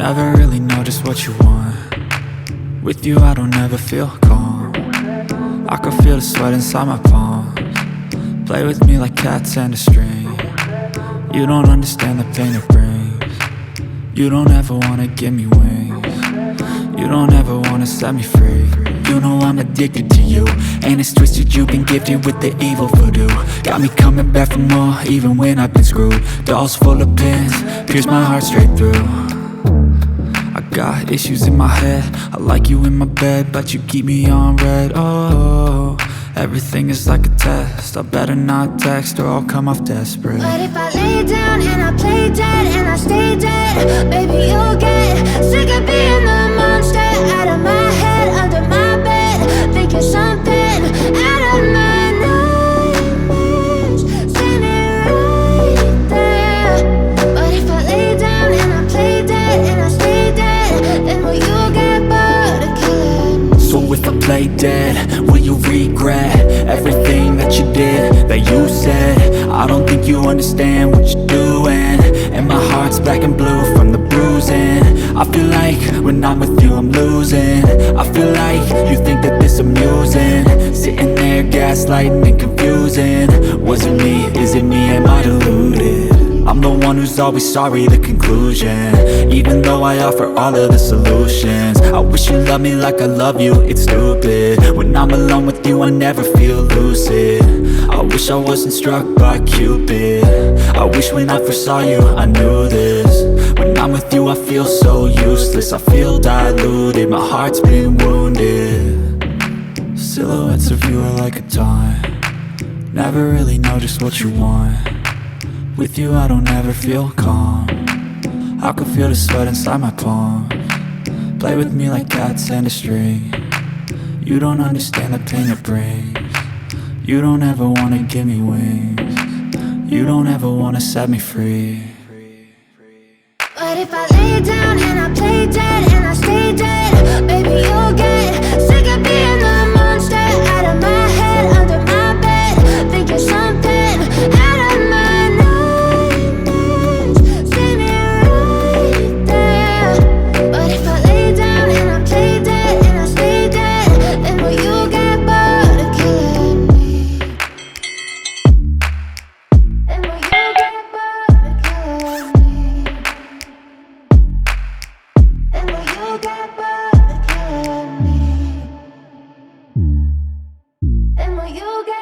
Never really know just what you want. With you I don't ever feel calm. I can feel the sweat inside my palms. Play with me like cats and a string. You don't understand the pain it brings. You don't ever wanna give me wings. You don't ever wanna set me free. You know I'm addicted to you, and it's twisted, you've been gifted with the evil voodoo. Got me coming back for more, even when I've been screwed. Dolls full of pins, pierce my heart straight through. I got issues in my head, I like you in my bed, but you keep me on red. Oh, everything is like a test, I better not text or I'll come off desperate. But if I lay down and I play dead and I stay dead, baby you'll get sick of being the monster out of my head, under my bed, thinking something out of my nightmares, standing right there. But if I lay down and I play dead and I stay dead, then will you get bored of killing me? So if I play dead, will you regret everything that you did, that you said? I don't think you understand what you're doing, and my heart's black and blue from the bruising. I feel like when I'm with you I'm losing. I feel like you think that this amusing, sitting there gaslighting and confusing. Was it me? Is it me? Am I deluded? I'm the one who's always sorry, the conclusion, even though I offer all of the solutions. I wish you loved me like I love you, it's stupid. When I'm alone with you I never feel lucid. I wish I wasn't struck by Cupid. I wish when I first saw you I knew this. When I'm with you I feel so useless, I feel diluted, my heart's been wounded. Silhouettes of you are like a taunt. Never really know just what you want. With you I don't ever feel calm. I can feel the sweat inside my palms. Play with me like cats and a string. You don't understand the pain it brings. You don't ever wanna give me wings. You don't ever wanna set me free. But if I lay down and I play dead and I stay dead, baby you'll get sick of being the monster out of my head, under my bed, thinking something out of my nightmares, standing right there. But if I lay down and I play dead and I stay dead, then will you get bored of killing me? Then will you get bored of killing me? And will you get bored of killing me? And will you get